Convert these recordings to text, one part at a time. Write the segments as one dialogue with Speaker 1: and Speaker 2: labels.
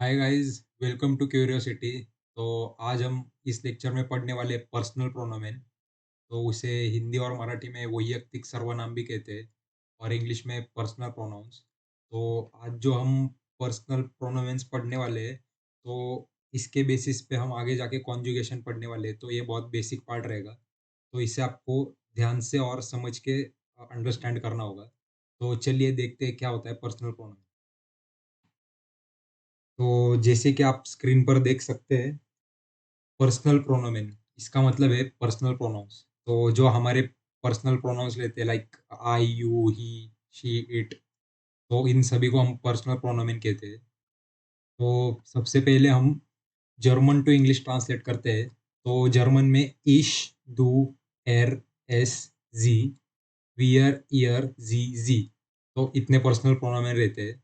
Speaker 1: Hi guys, welcome to curiosity. तो आज हम इस लेक्चर में पढ़ने वाले पर्सनल प्रोनोमेन। तो उसे हिंदी और मराठी में वैयक्तिक सर्वनाम भी कहते हैं और इंग्लिश में पर्सनल प्रोनाउंस। तो आज जो हम पर्सनल प्रोनोमेंस पढ़ने वाले हैं, तो इसके बेसिस पे हम आगे जाके कॉन्जुगेशन पढ़ने वाले हैं। तो ये बहुत बेसिक पार्ट रहेगा, तो इसे आपको ध्यान से और समझ के अंडरस्टैंड करना होगा। तो चलिए देखते हैं क्या होता है पर्सनल प्रोनाउन। तो जैसे कि आप स्क्रीन पर देख सकते हैं, पर्सनल प्रोनोमेन इसका मतलब है पर्सनल प्रोनाउंस। तो जो हमारे पर्सनल प्रोनाउंस लेते हैं like I, you, he, she, it, तो इन सभी को हम पर्सनल प्रोनोमेन कहते हैं। तो सबसे पहले हम जर्मन टू इंग्लिश ट्रांसलेट करते हैं। तो जर्मन में इश, दू, एर, एस, जी, वियर, ईयर, जी, जी, तो इतने पर्सनल प्रोनोमेन रहते हैं।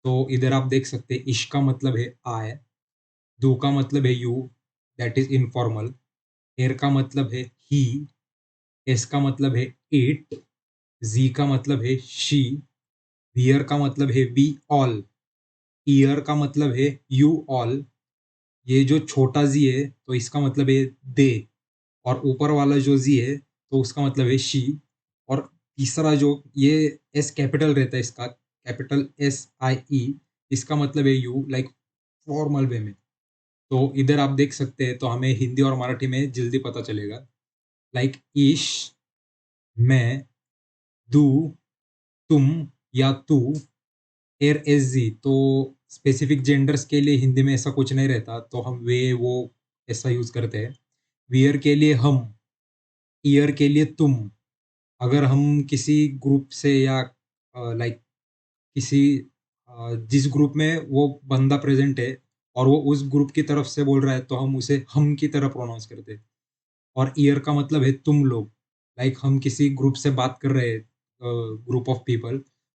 Speaker 1: तो इधर आप देख सकते हैं, इश का मतलब है आई, दू का मतलब है यू, दैट इज इनफॉर्मल, एर का मतलब है ही, एस का मतलब है इट, जी का मतलब है शी, वियर का मतलब है वी ऑल, ईयर का मतलब है यू ऑल। ये जो छोटा जी है तो इसका मतलब है दे, और ऊपर वाला जो जी है तो उसका मतलब है शी। और तीसरा जो ये एस कैपिटल रहता है, इसका कैपिटल एस आई ई, इसका मतलब है यू, लाइक फॉर्मल वे में। तो इधर आप देख सकते हैं, तो हमें हिंदी और मराठी में जल्दी पता चलेगा। लाइक ईश, मैं, दू, तुम या तू, एर, एस, जी, तो स्पेसिफिक जेंडर्स के लिए हिंदी में ऐसा कुछ नहीं रहता, तो हम वे वो ऐसा यूज करते हैं। वियर के लिए हम, ईयर के लिए तुम। अगर हम किसी ग्रुप से या लाइक किसी जिस ग्रुप में वो बंदा प्रेजेंट है और वो उस ग्रुप की तरफ से बोल रहा है, तो हम उसे हम की तरह प्रोनाउंस करते हैं। और ईयर का मतलब है तुम लोग, लाइक हम किसी ग्रुप से बात कर रहे हैं, ग्रुप ऑफ पीपल,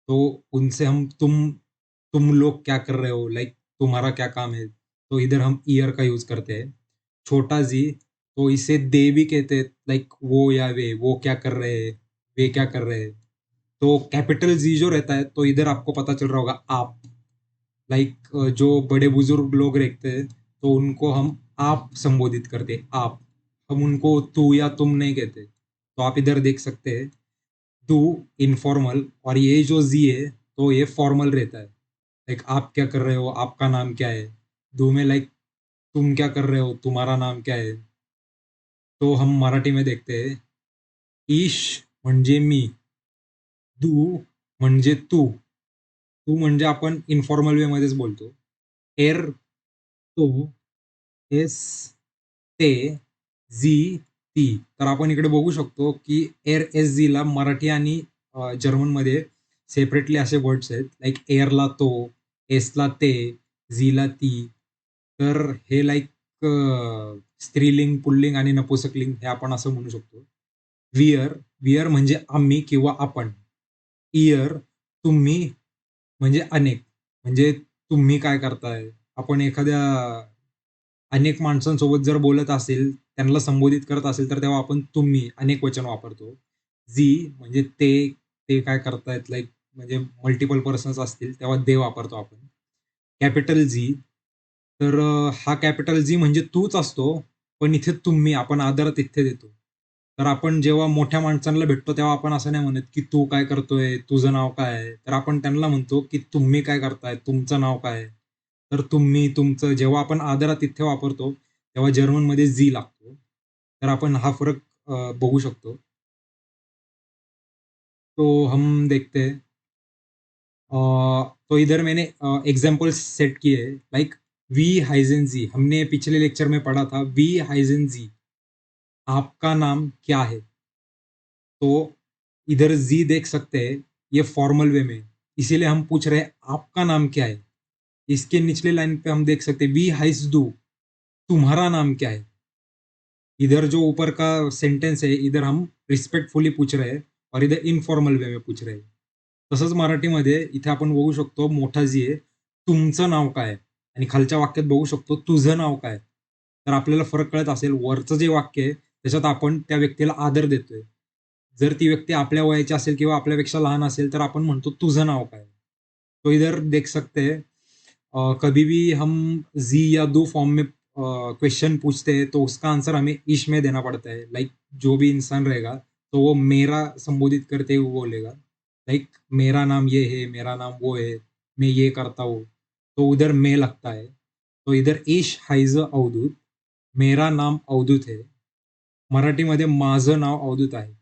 Speaker 1: तो उनसे हम तुम लोग क्या कर रहे हो, लाइक तुम्हारा क्या काम है, तो इधर हम ईयर का यूज करते हैं। छोटा जी, तो इसे दे भी कहते हैं, लाइक वो या वे, वो क्या कर रहे हैं, वे क्या कर रहे हैं। तो कैपिटल जी जो रहता है, तो इधर आपको पता चल रहा होगा आप, लाइक जो बड़े बुजुर्ग लोग रहते हैं, तो उनको हम आप संबोधित करते हैं, आप। हम उनको तू या तुम नहीं कहते। तो आप इधर देख सकते हैं, तू इनफॉर्मल, और ये जो जी है तो ये फॉर्मल रहता है। लाइक आप क्या कर रहे हो, आपका नाम क्या है। दू में लाइक तुम क्या कर रहे हो, तुम्हारा नाम क्या है। तो हम मराठी में देखते हैं, ईश म्हणजे मी, दू म्हणजे तू। तू म्हणजे आपण इन्फॉर्मल वे मध्येच बोलतो. एर, तो, एस, ते, झी, ती. तर आपण इकडे बघू शकतो की एर, एस, झी ला मराठी आणि जर्मनमध्ये सेपरेटली असे वर्ड्स आहेत. लाइक एअरला तो, एसला ते, झीला ती. तर हे लाइक स्त्रीलिंग, पुल्लिंग आणि नपुसकलिंग हे आपण असं म्हणू शकतो. वियर, वियर म्हणजे आम्ही किंवा आपण. इयर, तुम्ही म्हणजे अनेक. म्हणजे तुम्ही काय करताय? आपण एखाद्या अनेक माणसांसोबत जर बोलत असेल, त्यांना संबोधित करत असेल, तर तेव्हा आपण तुम्ही अनेक वचन वापरतो. जी म्हणजे ते, ते काय करतायत, लाइक म्हणजे मल्टिपल पर्सन्स असतील, तेव्हा दे वापरतो आपण. कॅपिटल जी, तर हा कॅपिटल जी म्हणजे तूच असतो, पण इथे तुम्ही आपण आदरात इथे देतो. तर आपण जेव्हा मोठ्या माणसांना भेटतो, तेव्हा आपण असं नाही म्हणत, की "तू काय करतोय? तुझं नाव काय आहे?" तर आपण त्यांना म्हणतो, की "तुम्ही काय करताय? तुमचं नाव काय आहे?" तर तुम्ही, तुमचं जेव्हा आपण आदरातिथ्य वापरतो, तेव्हा जर्मनमध्ये "जी" लागतो. तर आपण हा फरक बघू शकतो. तो हम देखते हैं, अ, तो इधर मैंने एग्जाम्पल सेट किए हैं, लाइक वी हाइजेन जी, हमने पिछले लेक्चर में पढ़ा था, वी हाइजेन जी, आपका नाम क्या है। तो इधर जी देख सकते हैं, ये फॉर्मल वे में, इसीलिए हम पूछ रहे हैं आपका नाम क्या है। इसके निचले लाइन पे हम देख सकते हैं वी हाइज डू, तुम्हारा नाम क्या है। इधर जो ऊपर का सेंटेंस है, इधर हम रिस्पेक्टफुली पूछ रहे हैं और इधर इनफॉर्मल वे में पूछ रहे हैं. तसंच मराठीमध्ये इथे आपण बघू शकतो, मोठा जी आहे, तुमचं नाव काय, आणि खालच्या वाक्यात बघू शकतो तुझं नाव काय. तर आपल्याला फरक कळत असेल, वरचं जे वाक्य आहे त्याच्यात आपण त्या व्यक्तीला आदर देतोय. जर ती व्यक्ती आपल्या वयाची असेल किंवा आपल्यापेक्षा लहान असेल, तर आपण म्हणतो तुझं नाव काय. तो इधर देख सकते हैं, कभी भी हम जी या दो फॉर्म में क्वेश्चन पूछते हैं तो उसका आंसर हमें इश में देना पड़ता है। लाइक जो भी इंसान रहेगा तो वो मेरा संबोधित करते हुए बोलेगा। लाइक मेरा नाम ये है, मेरा नाम वो है, मैं ये करता हूँ, तो उधर मैं लगता है। तो इधर इश हायझ अवधूत, मेरा नाम अवधूत है. मराठीमध्ये माझं नाव अवधूत आहे.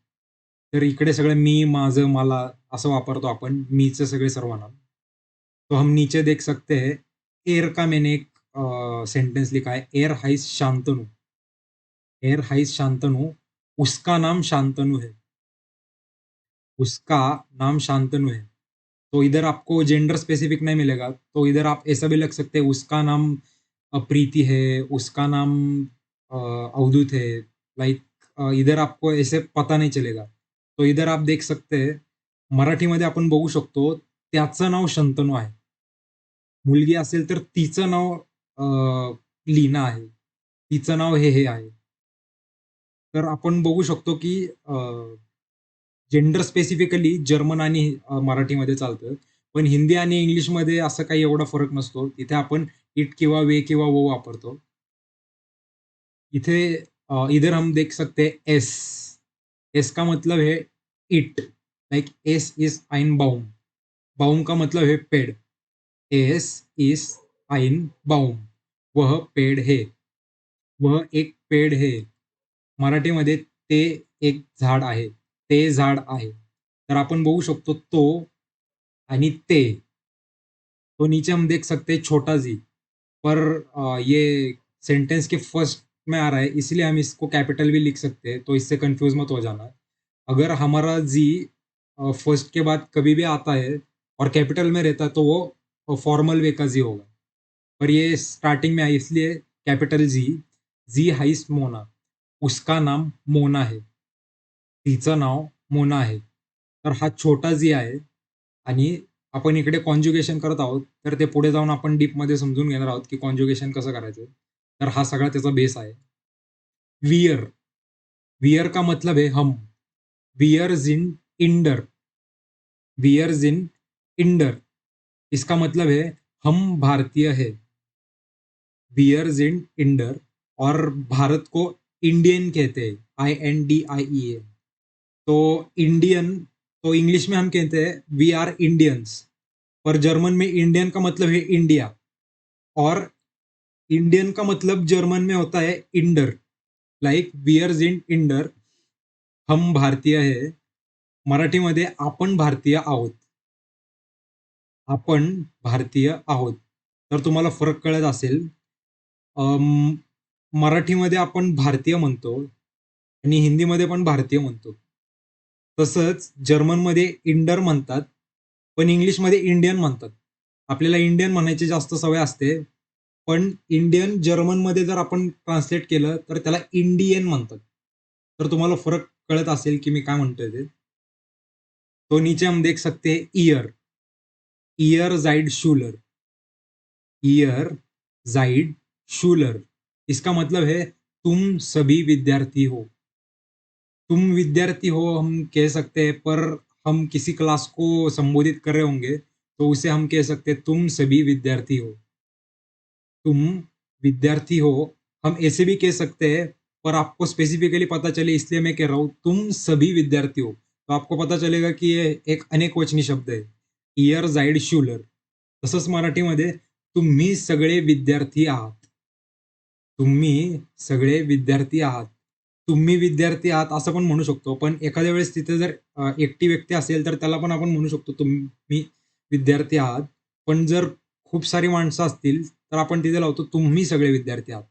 Speaker 1: तर इकडे सगळं मी, माझं, मला असं वापरतो आपण मीचे सगळे सर्वनाम. तो हम नीचे देख सकते हैं, एर का मैंने एक सेंटेंस लिखा है, एर हाइस शांतनु. एर हाइस शांतनु, उसका नाम शांतनु है. उसका नाम शांतनु है. तो इधर आपको जेंडर स्पेसिफिक नहीं मिलेगा, तो इधर आप ऐसा भी लग सकते हैं, उसका नाम प्रीति है, उसका नाम अवधूत है. लाइक इधर आपको ऐसे पता नाही चलेगा. तो इधर आप देख सकते हैं, मराठीमध्ये आपण बघू शकतो, त्याचं नाव शंतनू आहे. मुलगी असेल तर तिचं नाव लीना आहे. तिचं नाव हे आहे. तर आपण बघू शकतो, की जेंडर स्पेसिफिकली जर्मन आणि मराठीमध्ये चालतं. पण हिंदी आणि इंग्लिशमध्ये असं काही एवढा फरक नसतो. तिथे आपण इट किंवा वे किंवा वो वापरतो. इथे इधर हम देख सकते हैं एस. एस का मतलब है इट. लाइक एस इज आइन बाउम. बाउम का मतलब है पेड़. एस इज आइन बाउम. वह पेड़ है. वह एक पेड़ है. मराठीमध्ये ते एक झाड आहे. ते झाड आहे. तर आपण बघू शकतो तो आणि ते. तो नीचे हम देख सकते हैं छोटा जी. पर ये सेंटेंस के फर्स्ट में आ रहा है, इसलिए हम इसको कैपिटल भी लिख सकते हैं, तो इससे कंफ्यूज मत हो जाना. अगर हमारा जी फर्स्ट के बाद कभी भी आता है और कैपिटल में रहता है तो वो फॉर्मल वे का जी होगा. पर ये स्टार्टिंग में है, इसलिए कैपिटल जी. जी हाइस मोना. उसका नाम मोना है. तिचं नाव मोना आहे. तर हा छोटा जी आहे आणि आपण इकडे कॉन्ज्युगेशन करत आहोत, तर ते पुढे जाऊन आपण डीपमध्ये समजून घेणार आहोत, की कॉन्ज्युगेशन कसं करायचं. तर हा सगळा त्याचा बेस आहे. वियर. वियर का मतलब है हम. वियर्स इन इंडर. वियर्स इन इंडर. इसका मतलब है हम भारतीय है. वियर्स इन इंडर. और भारत को इंडियन कहते हैं, INDIEN. तो इंडियन, तो इंग्लिश में हम कहते हैं वी आर इंडियंस. पर जर्मन में इंडियन का मतलब है इंडिया. और इंडियन का मतलब जर्मन में होता है इंडर. लाइक वियर्स इन इंडर. हम भारतीय है. मराठीमध्ये आपण भारतीय आहोत. आपण भारतीय आहोत. तर तुम्हाला फरक कळत असेल. अं, मराठीमध्ये आपण भारतीय म्हणतो आणि हिंदीमध्ये पण भारतीय म्हणतो. तसंच जर्मनमध्ये इंडर म्हणतात, पण इंग्लिशमध्ये इंडियन म्हणतात. आपल्याला इंडियन म्हणायची जास्त सवय असते, पण इंडियन जर्मनमध्ये जर आपण ट्रान्सलेट केलं तर त्याला इंडियन म्हणतात. तर तुम्हाला फरक कळत असेल की मी काय म्हणतोय ते. तो नीचे हम देख सकते हैं ईयर. ईयर जाइड शूलर. ईयर जाइड शूलर. इसका मतलब है तुम सभी विद्यार्थी हो. तुम विद्यार्थी हो हम कह सकते हैं, पर हम किसी क्लास को संबोधित कर रहे होंगे तो उसे हम कह सकते हैं तुम सभी विद्यार्थी हो. तुम विद्यार्थी हो हम ऐसे भी कह सकते हैं, पर आपको स्पेसिफिकली पता चले इसलिए मैं कह रहा हूँ तुम सभी विद्यार्थी हो. तो आपको पता चलेगा की ये एक अनेकवचनी शब्द आहे. इयर जाइड शूलर. तसंच मराठीमध्ये तुम्ही सगळे विद्यार्थी आहात. तुम्ही सगळे विद्यार्थी आहात. तुम्ही विद्यार्थी आहात असं पण म्हणू शकतो. पण एखाद्या वेळेस तिथे जर एकटी व्यक्ती असेल तर त्याला पण आपण म्हणू शकतो तुम्ही विद्यार्थी आहात. पण जर खूप सारी माणसं असतील तर आपण तिथे लावतो तुम्ही सगळे विद्यार्थी आहात.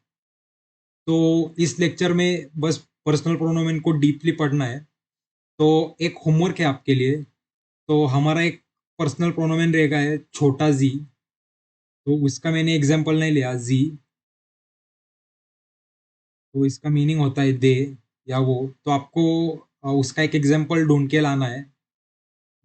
Speaker 1: तो इस लेक्चर में बस पर्सनल प्रोनोमेन को डीपली पढ़ना है. तो एक होमवर्क है आपके लिए. तो हमारा एक पर्सनल प्रोनोमेन रहेगा है छोटा जी. तो उसका मैंने एग्जाम्पल नहीं लिया जी. तो इसका मीनिंग होता है दे या वो. तो आपको उसका एक एग्जाम्पल ढूंढ के लाना है.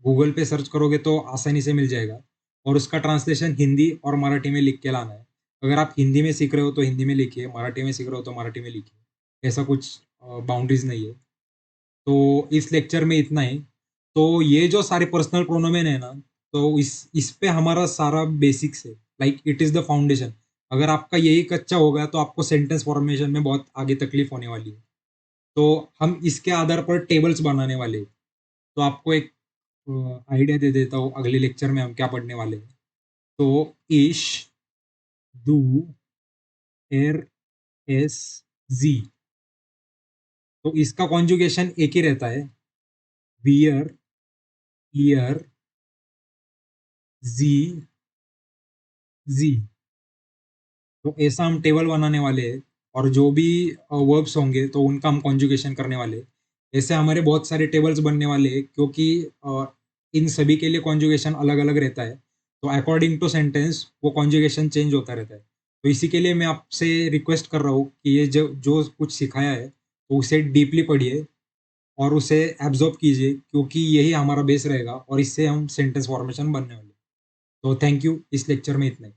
Speaker 1: गूगल पे सर्च करोगे तो आसानी से मिल जाएगा. और उसका ट्रांसलेशन हिंदी और मराठी में लिख के लाना है. अगर आप हिंदी में सीख रहे हो तो हिंदी में लिखिए, मराठी में सीख रहे हो तो मराठी में लिखिए. ऐसा कुछ बाउंड्रीज नहीं है. तो इस लेक्चर में इतना ही. तो ये जो सारे पर्सनल प्रोनोमेन है ना, तो इस पे हमारा सारा बेसिक्स है. Like it is the foundation. अगर आपका यही कच्चा हो गया तो आपको सेंटेंस फॉर्मेशन में बहुत आगे तकलीफ होने वाली है। तो हम इसके आधार पर टेबल्स बनाने वाले हैं। तो आपको एक आइडिया दे देता हूँ अगले लेक्चर में हम क्या पढ़ने वाले हैं। तो इश, डू, एर, एस, जी। तो इसका कॉन्जुगेशन एक ही रहता है, बियर, ईयर, जी, जी। तो ऐसा हम टेबल बनाने वाले हैं और जो भी वर्ब्स होंगे तो उनका हम कॉन्जुगेशन करने वाले हैं। ऐसे हमारे बहुत सारे टेबल्स बनने वाले हैं क्योंकि इन सभी के लिए कॉन्जुगेशन अलग अलग रहता है। तो अकॉर्डिंग टू सेंटेंस वो कॉन्जुगेशन चेंज होता रहता है। तो इसी के लिए मैं आपसे रिक्वेस्ट कर रहा हूँ कि ये जो जो कुछ सिखाया है तो उसे डीपली पढ़िए और उसे एब्जॉर्ब कीजिए क्योंकि यही हमारा बेस रहेगा और इससे हम सेंटेंस फॉर्मेशन बनने वाले हैं। तो थैंक यू, इस लेक्चर में इतना ही।